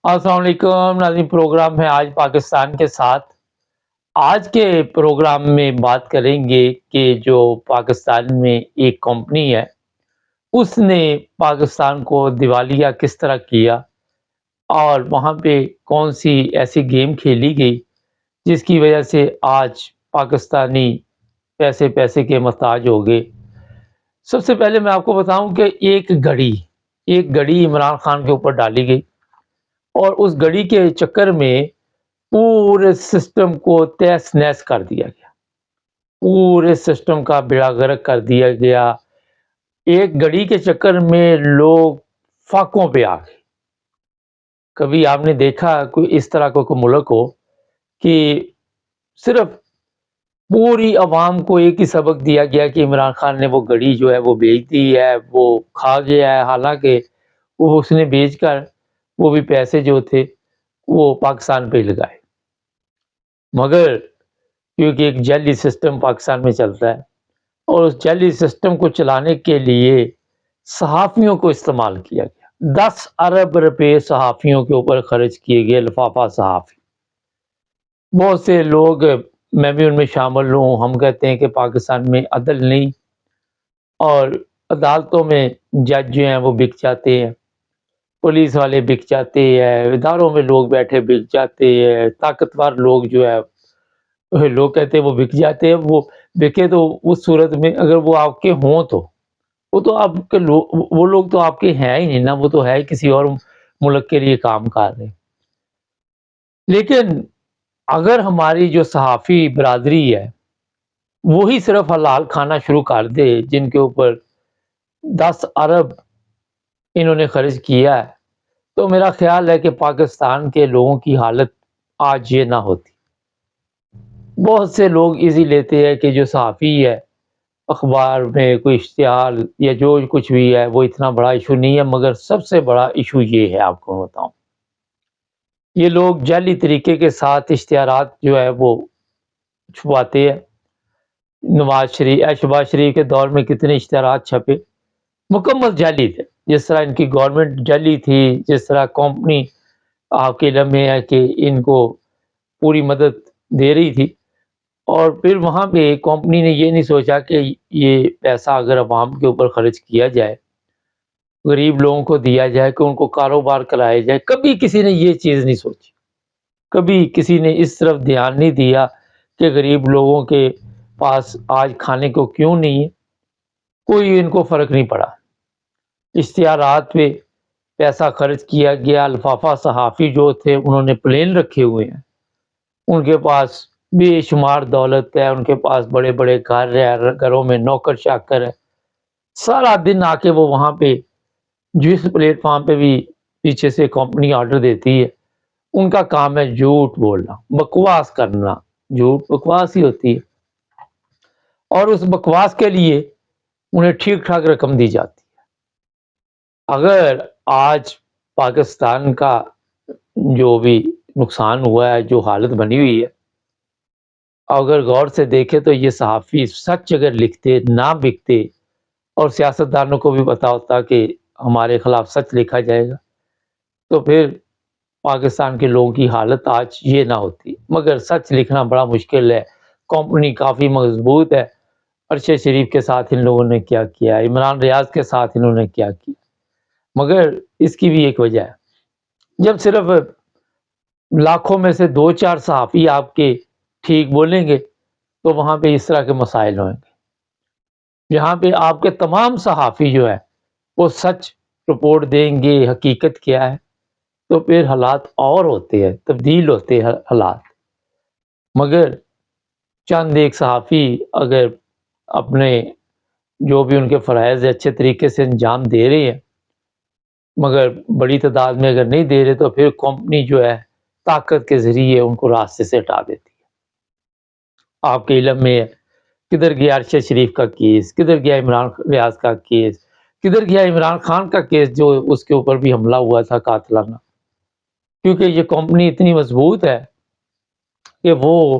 السلام علیکم ناظرین، پروگرام ہے آج پاکستان کے ساتھ۔ آج کے پروگرام میں بات کریں گے کہ جو پاکستان میں ایک کمپنی ہے اس نے پاکستان کو دیوالیہ کس طرح کیا اور وہاں پہ کون سی ایسی گیم کھیلی گئی جس کی وجہ سے آج پاکستانی پیسے پیسے کے محتاج ہو گئے۔ سب سے پہلے میں آپ کو بتاؤں کہ ایک گھڑی عمران خان کے اوپر ڈالی گئی اور اس گھڑی کے چکر میں پورے سسٹم کو تہس نہس کر دیا گیا، پورے سسٹم کا بیڑا غرق کر دیا گیا۔ ایک گھڑی کے چکر میں لوگ فاقوں پہ آ گئے۔ کبھی آپ نے دیکھا کوئی اس طرح کوئی ملک ہو کہ صرف پوری عوام کو ایک ہی سبق دیا گیا کہ عمران خان نے وہ گھڑی جو ہے وہ بیچ دی ہے، وہ کھا گیا ہے، حالانکہ وہ اس نے بیچ کر وہ بھی پیسے جو تھے وہ پاکستان پہ لگائے، مگر کیونکہ ایک جعلی سسٹم پاکستان میں چلتا ہے اور اس جعلی سسٹم کو چلانے کے لیے صحافیوں کو استعمال کیا گیا۔ 10 ارب روپے صحافیوں کے اوپر خرچ کیے گئے، لفافہ صحافی۔ بہت سے لوگ، میں بھی ان میں شامل ہوں، ہم کہتے ہیں کہ پاکستان میں عدل نہیں اور عدالتوں میں جج جو ہیں وہ بک جاتے ہیں، پولیس والے بک جاتے ہیں، اداروں میں لوگ بیٹھے بک جاتے ہیں، طاقتور لوگ جو ہے لوگ کہتے ہیں وہ بک جاتے ہیں۔ وہ بکے تو اس صورت میں اگر وہ آپ کے ہوں تو وہ تو آپ کے وہ لوگ تو آپ کے ہیں ہی نہیں نا، وہ تو ہے کسی اور ملک کے لیے کام کر رہے ہیں۔ لیکن اگر ہماری جو صحافی برادری ہے وہی صرف حلال کھانا شروع کر دے، جن کے اوپر 10 ارب انہوں نے خرچ کیا ہے، تو میرا خیال ہے کہ پاکستان کے لوگوں کی حالت آج یہ نہ ہوتی۔ بہت سے لوگ ایزی لیتے ہیں کہ جو صحافی ہے اخبار میں کوئی اشتہار یا جو کچھ بھی ہے وہ اتنا بڑا ایشو نہیں ہے، مگر سب سے بڑا ایشو یہ ہے، آپ کو بتاؤں، یہ لوگ جعلی طریقے کے ساتھ اشتہارات جو ہے وہ چھپاتے ہیں۔ شہباز شریف کے دور میں کتنے اشتہارات چھپے، مکمل جعلی تھے۔ جس طرح ان کی گورنمنٹ جعلی تھی، جس طرح کمپنی آپ کے علم میں ہے کہ ان کو پوری مدد دے رہی تھی، اور پھر وہاں پہ کمپنی نے یہ نہیں سوچا کہ یہ پیسہ اگر عوام کے اوپر خرچ کیا جائے، غریب لوگوں کو دیا جائے، کہ ان کو کاروبار کرایا جائے۔ کبھی کسی نے یہ چیز نہیں سوچی، کبھی کسی نے اس طرف دھیان نہیں دیا کہ غریب لوگوں کے پاس آج کھانے کو کیوں نہیں ہے، کوئی ان کو فرق نہیں پڑا۔ اشتہارات پہ پیسہ خرچ کیا گیا، لفافہ صحافی جو تھے انہوں نے پلین رکھے ہوئے ہیں، ان کے پاس بے شمار دولت ہے، ان کے پاس بڑے بڑے گھر ہے، گھروں میں نوکر چاکر ہے، سارا دن آ کے وہ وہاں پہ جس پلیٹ فارم پہ بھی پیچھے سے کمپنی آرڈر دیتی ہے ان کا کام ہے جھوٹ بولنا، بکواس کرنا۔ جھوٹ بکواس ہی ہوتی ہے، اور اس بکواس کے لیے انہیں ٹھیک ٹھاک رقم دی جاتی ہے۔ اگر آج پاکستان کا جو بھی نقصان ہوا ہے، جو حالت بنی ہوئی ہے، اگر غور سے دیکھے تو یہ صحافی سچ اگر لکھتے، نہ بکتے، اور سیاستدانوں کو بھی پتا ہوتا کہ ہمارے خلاف سچ لکھا جائے گا، تو پھر پاکستان کے لوگوں کی حالت آج یہ نہ ہوتی۔ مگر سچ لکھنا بڑا مشکل ہے۔ کمپنی کافی مضبوط ہے۔ ارشد شریف کے ساتھ ان لوگوں نے کیا کیا، عمران ریاض کے ساتھ انہوں نے کیا کیا، مگر اس کی بھی ایک وجہ ہے، جب صرف لاکھوں میں سے 2-4 صحافی آپ کے ٹھیک بولیں گے تو وہاں پہ اس طرح کے مسائل ہوئیں گے۔ جہاں پہ آپ کے تمام صحافی جو ہے وہ سچ رپورٹ دیں گے، حقیقت کیا ہے، تو پھر حالات اور ہوتے ہیں، تبدیل ہوتے ہیں حالات۔ مگر چند ایک صحافی اگر اپنے جو بھی ان کے فرائض اچھے طریقے سے انجام دے رہے ہیں، مگر بڑی تعداد میں اگر نہیں دے رہے، تو پھر کمپنی جو ہے طاقت کے ذریعے ان کو راستے سے ہٹا دیتی ہے۔ آپ کے علم میں کدھر گیا ارشد شریف کا کیس، کدھر گیا عمران ریاض کا کیس، کدھر گیا عمران خان کا کیس جو اس کے اوپر بھی حملہ ہوا تھا قاتلانہ، کیونکہ یہ کمپنی اتنی مضبوط ہے کہ وہ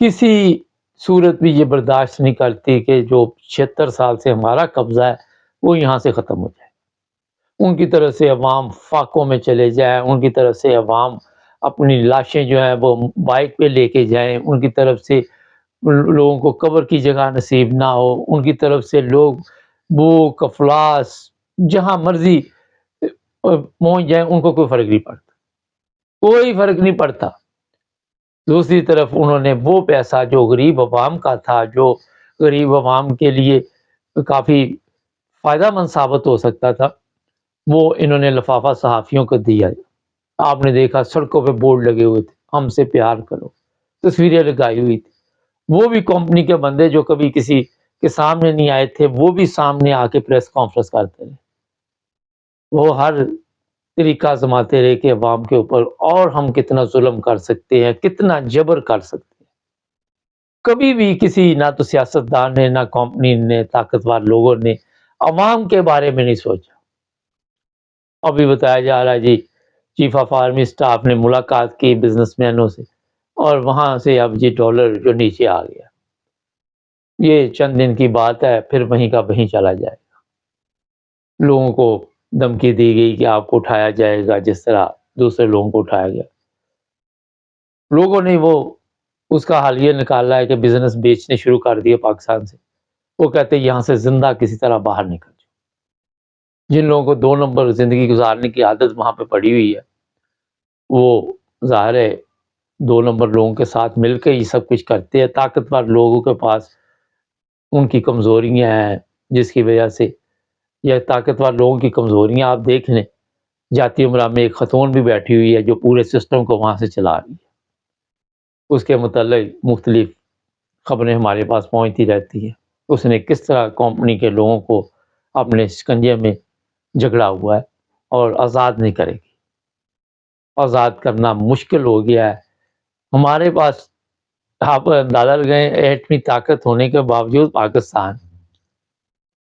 کسی صورت بھی یہ برداشت نہیں کرتی کہ جو 76 سال سے ہمارا قبضہ ہے وہ یہاں سے ختم ہو جائے۔ ان کی طرف سے عوام فاقوں میں چلے جائیں، ان کی طرف سے عوام اپنی لاشیں جو ہیں وہ بائک پہ لے کے جائیں، ان کی طرف سے لوگوں کو قبر کی جگہ نصیب نہ ہو، ان کی طرف سے لوگ بھوک افلاس جہاں مرضی پہنچ جائیں، ان کو کوئی فرق نہیں پڑتا، کوئی فرق نہیں پڑتا۔ دوسری طرف انہوں نے وہ پیسہ جو غریب عوام کا تھا، جو غریب عوام کے لیے کافی فائدہ مند ثابت ہو سکتا تھا، وہ انہوں نے لفافہ صحافیوں کو دیا۔ آپ نے دیکھا سڑکوں پہ بورڈ لگے ہوئے تھے، ہم سے پیار کرو، تصویریں لگائی ہوئی تھی۔ وہ بھی کمپنی کے بندے جو کبھی کسی کے سامنے نہیں آئے تھے، وہ بھی سامنے آ کے پریس کانفرنس کرتے رہے، وہ ہر طریقہ آزماتے رہے کہ عوام کے اوپر اور ہم کتنا ظلم کر سکتے ہیں، کتنا جبر کر سکتے ہیں۔ کبھی بھی کسی نہ تو سیاستدان نے، نہ کمپنی نے، طاقتور لوگوں نے عوام کے بارے میں نہیں سوچا۔ ابھی بتایا جا رہا ہے جی چیف آف آرمی سٹاف نے ملاقات کی بزنس مینوں سے، اور وہاں سے اب جی ڈالر جو نیچے آ گیا۔ یہ چند دن کی بات ہے، پھر وہیں کا وہیں چلا جائے گا۔ لوگوں کو دھمکی دی گئی کہ آپ کو اٹھایا جائے گا جس طرح دوسرے لوگوں کو اٹھایا گیا۔ لوگوں نے وہ اس کا حل یہ نکالا ہے کہ بزنس بیچنے شروع کر دیے پاکستان سے۔ وہ کہتے ہیں یہاں سے زندہ کسی طرح باہر نکل جاؤ۔ جن لوگوں کو 2 نمبر زندگی گزارنے کی عادت وہاں پہ پڑی ہوئی ہے، وہ ظاہر ہے 2 نمبر لوگوں کے ساتھ مل کے یہ سب کچھ کرتے ہیں۔ طاقتور لوگوں کے پاس ان کی کمزوریاں ہیں، جس کی وجہ سے یہ طاقتور لوگوں کی کمزوریاں آپ دیکھ لیں۔ جاتی امراء میں ایک خاتون بھی بیٹھی ہوئی ہے جو پورے سسٹم کو وہاں سے چلا رہی ہے، اس کے متعلق مختلف خبریں ہمارے پاس پہنچتی رہتی ہیں۔ اس نے کس طرح کمپنی کے لوگوں کو اپنے شکنجے میں جھگڑا ہوا ہے، اور آزاد نہیں کرے گی۔ آزاد کرنا مشکل ہو گیا ہے ہمارے پاس۔ آپ اندازہ لگائیں ایٹمی طاقت ہونے کے باوجود پاکستان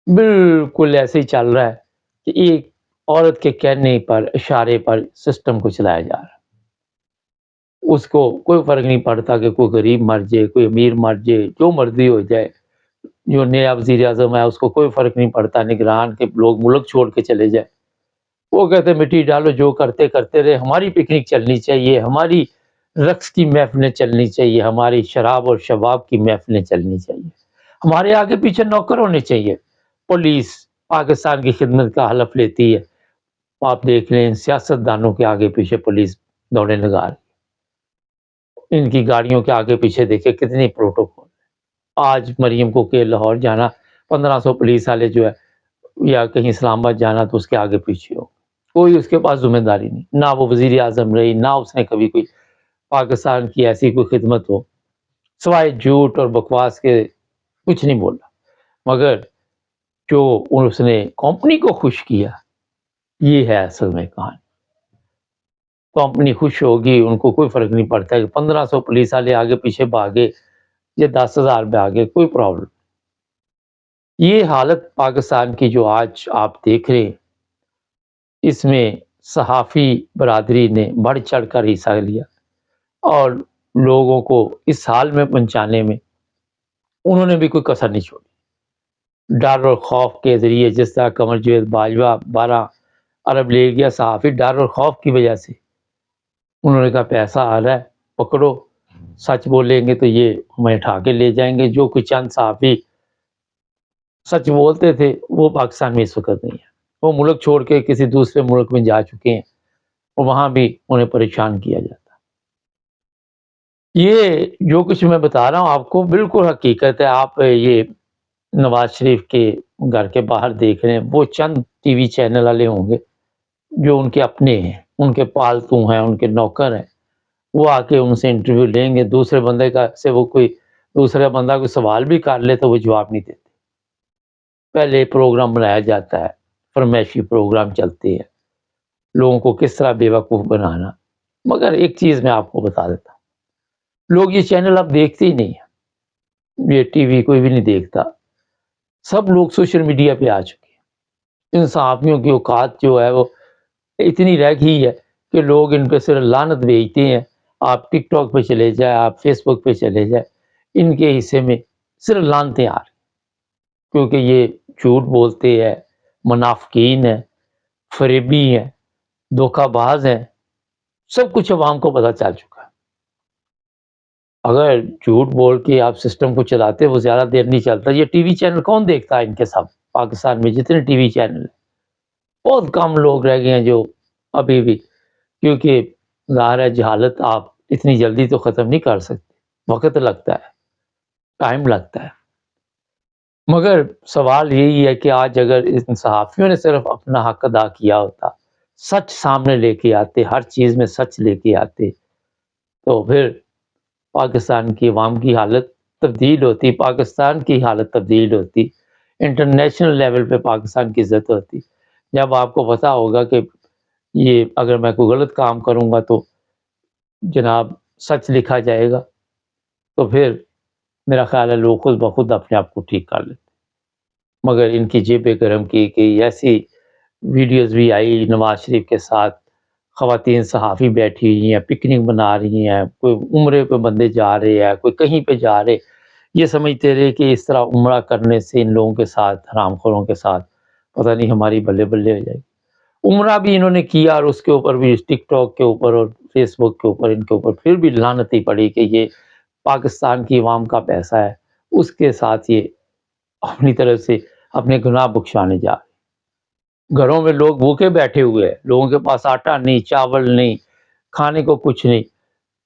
بالکل ایسے ہی چل رہا ہے کہ ایک عورت کے کہنے پر، اشارے پر سسٹم کو چلایا جا رہا ہے۔ اس کو کوئی فرق نہیں پڑتا کہ کوئی غریب مر جائے، کوئی امیر مر جائے، جو مرضی ہو جائے۔ جو نیا وزیر اعظم ہے اس کو کوئی فرق نہیں پڑتا، نگران کے لوگ ملک چھوڑ کے چلے جائے، وہ کہتے مٹی ڈالو، جو کرتے کرتے رہے، ہماری پکنک چلنی چاہیے، ہماری رقص کی محفلیں چلنی چاہیے، ہماری شراب اور شباب کی محفلیں چلنی چاہیے، ہمارے آگے پیچھے نوکر ہونے چاہیے۔ پولیس پاکستان کی خدمت کا حلف لیتی ہے، آپ دیکھ لیں سیاستدانوں کے آگے پیچھے پولیس دوڑے لگا رہی، ان کی گاڑیوں کے آگے پیچھے دیکھے کتنی پروٹوکول۔ آج مریم کو کہ لاہور جانا 1500 پولیس والے جو ہے، یا کہیں اسلام آباد جانا تو اس کے آگے پیچھے ہو، کوئی اس کے پاس ذمہ داری نہیں، نہ وہ وزیر اعظم رہی، نہ اس نے کبھی کوئی پاکستان کی ایسی کوئی خدمت ہو، سوائے جھوٹ اور بکواس کے کچھ نہیں بولا۔ مگر جو اس نے کمپنی کو خوش کیا، یہ ہے اصل میں کہانی۔ کمپنی خوش ہوگی، ان کو کوئی فرق نہیں پڑتا کہ 1500 پولیس والے آگے پیچھے بھاگے یا 10,000 پہ آگے، کوئی پرابلم۔ یہ حالت پاکستان کی جو آج آپ دیکھ رہے ہیں، اس میں صحافی برادری نے بڑھ چڑھ کر حصہ لیا، اور لوگوں کو اس حال میں پہنچانے میں انہوں نے بھی کوئی کسر نہیں چھوڑی۔ ڈر اور خوف کے ذریعے، جس طرح قمر جاوید باجوہ 12 ارب لے گیا، صحافی ڈر اور خوف کی وجہ سے انہوں نے کہا پیسہ آ رہا ہے، پکڑو، سچ بولیں گے تو یہ ہمیں اٹھا کے لے جائیں گے۔ جو کچھ چند صحافی سچ بولتے تھے وہ پاکستان میں اس وقت نہیں ہے، وہ ملک چھوڑ کے کسی دوسرے ملک میں جا چکے ہیں، اور وہاں بھی انہیں پریشان کیا جاتا۔ یہ جو کچھ میں بتا رہا ہوں آپ کو بالکل حقیقت ہے۔ آپ یہ نواز شریف کے گھر کے باہر دیکھ رہے ہیں، وہ چند ٹی وی چینل والے ہوں گے جو ان کے اپنے ہیں، ان کے پالتو ہیں، ان کے نوکر ہیں، وہ آ کے ان سے انٹرویو لیں گے۔ دوسرے بندے کا سے وہ کوئی دوسرا بندہ کوئی سوال بھی کر لے تو وہ جواب نہیں دیتے۔ پہلے پروگرام بنایا جاتا ہے، فرمائشی پروگرام چلتے ہیں، لوگوں کو کس طرح بے وقوف بنانا۔ مگر ایک چیز میں آپ کو بتا دیتا ہوں، لوگ یہ چینل اب دیکھتے ہی نہیں ہیں، یہ ٹی وی کوئی بھی نہیں دیکھتا، سب لوگ سوشل میڈیا پہ آ چکے ہیں۔ ان صحافیوں کی اوقات جو ہے وہ اتنی رہ گئی ہے کہ لوگ ان پہ صرف لعنت بھیجتے ہیں۔ آپ ٹک ٹاک پہ چلے جائیں، آپ فیس بک پہ چلے جائیں، ان کے حصے میں صرف لعنتیں آ رہی، کیونکہ یہ جھوٹ بولتے ہیں، منافقین ہیں، فریبی ہیں، دھوکہ باز ہیں، سب کچھ عوام کو پتہ چل چکا ہے۔ اگر جھوٹ بول کے آپ سسٹم کو چلاتے وہ زیادہ دیر نہیں چلتا۔ یہ ٹی وی چینل کون دیکھتا ہے ان کے سب؟ پاکستان میں جتنے ٹی وی چینل ہیں بہت کم لوگ رہ گئے ہیں جو ابھی بھی، کیونکہ ظاہر ہے جہالت آپ اتنی جلدی تو ختم نہیں کر سکتے، وقت لگتا ہے، ٹائم لگتا ہے۔ مگر سوال یہی ہے کہ آج اگر ان صحافیوں نے صرف اپنا حق ادا کیا ہوتا، سچ سامنے لے کے آتے، ہر چیز میں سچ لے کے آتے، تو پھر پاکستان کی عوام کی حالت تبدیل ہوتی، پاکستان کی حالت تبدیل ہوتی، انٹرنیشنل لیول پہ پاکستان کی عزت ہوتی۔ جب آپ کو پتہ ہوگا کہ یہ اگر میں کوئی غلط کام کروں گا تو جناب سچ لکھا جائے گا، تو پھر میرا خیال ہے لوگ خود بخود اپنے آپ کو ٹھیک کر لیتے۔ مگر ان کی جیبیں گرم کی کہ ایسی ویڈیوز بھی آئی نواز شریف کے ساتھ، خواتین صحافی بیٹھی ہوئی ہیں، پکنک بنا رہی ہیں، کوئی عمرے پہ بندے جا رہے ہیں، کوئی کہیں پہ جا رہے، یہ سمجھتے رہے کہ اس طرح عمرہ کرنے سے ان لوگوں کے ساتھ، حرام خوروں کے ساتھ پتہ نہیں ہماری بلے بلے ہو جائے گی۔ عمرہ بھی انہوں نے کیا اور اس کے اوپر بھی ٹک ٹاک کے اوپر اور فیس بک کے اوپر ان کے اوپر پھر بھی لعنتی پڑی کہ یہ پاکستان کی عوام کا پیسہ ہے، اس کے ساتھ یہ اپنی طرف سے اپنے گناہ بخشانے جا رہے۔ گھروں میں لوگ بھوکے بیٹھے ہوئے ہیں، لوگوں کے پاس آٹا نہیں، چاول نہیں، کھانے کو کچھ نہیں،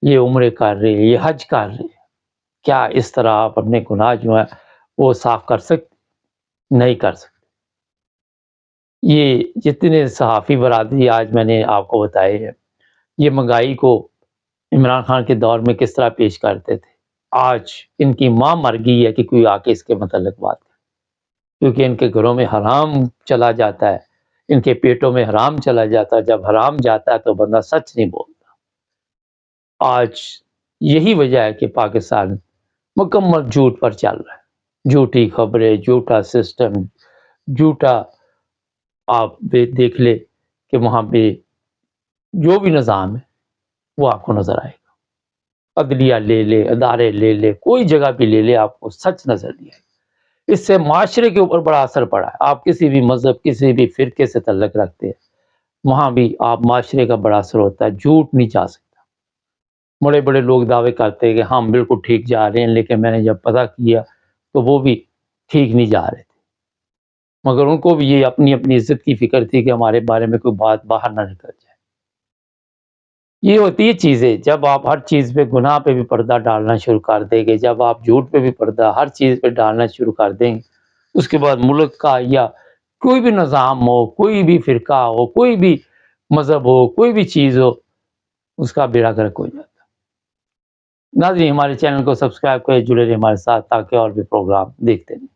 یہ عمرے کر رہے ہیں، یہ حج کر رہے ہیں۔ کیا اس طرح آپ اپنے گناہ جو ہیں وہ صاف کر سکتے؟ نہیں کر سکتے۔ یہ جتنے صحافی برادری آج میں نے آپ کو بتائے ہیں، یہ مہنگائی کو عمران خان کے دور میں کس طرح پیش کرتے تھے، آج ان کی ماں مر گئی ہے کہ کوئی آ کے اس کے متعلق بات کرے، کیونکہ ان کے گھروں میں حرام چلا جاتا ہے، ان کے پیٹوں میں حرام چلا جاتا ہے۔ جب حرام جاتا ہے تو بندہ سچ نہیں بولتا۔ آج یہی وجہ ہے کہ پاکستان مکمل جھوٹ پر چل رہا ہے، جھوٹی خبریں، جھوٹا سسٹم، جھوٹا آپ دیکھ لے کہ وہاں پہ جو بھی نظام ہے وہ آپ کو نظر آئے گا۔ عدلیہ لے لے، ادارے لے لے، کوئی جگہ بھی لے لے، آپ کو سچ نظر نہیں آئے گا۔ اس سے معاشرے کے اوپر بڑا اثر پڑا ہے۔ آپ کسی بھی مذہب، کسی بھی فرقے سے تعلق رکھتے ہیں، وہاں بھی آپ معاشرے کا بڑا اثر ہوتا ہے۔ جھوٹ نہیں جا سکتا۔ بڑے بڑے لوگ دعوے کرتے ہیں کہ ہم بالکل ٹھیک جا رہے ہیں، لیکن میں نے جب پتہ کیا تو وہ بھی ٹھیک نہیں جا رہے تھے، مگر ان کو بھی یہ اپنی اپنی عزت کی فکر تھی کہ ہمارے بارے میں کوئی بات باہر نہ نکل جائے۔ یہ ہوتی ہے چیزیں، جب آپ ہر چیز پہ گناہ پہ بھی پردہ ڈالنا شروع کر دیں گے، جب آپ جھوٹ پہ بھی پردہ ہر چیز پہ ڈالنا شروع کر دیں گے، اس کے بعد ملک کا یا کوئی بھی نظام ہو، کوئی بھی فرقہ ہو، کوئی بھی مذہب ہو، کوئی بھی چیز ہو، اس کا بیڑا غرق ہو جاتا ہے۔ ناظرین ہمارے چینل کو سبسکرائب کریں، جڑے رہیں ہمارے ساتھ تاکہ اور بھی پروگرام دیکھتے رہیں۔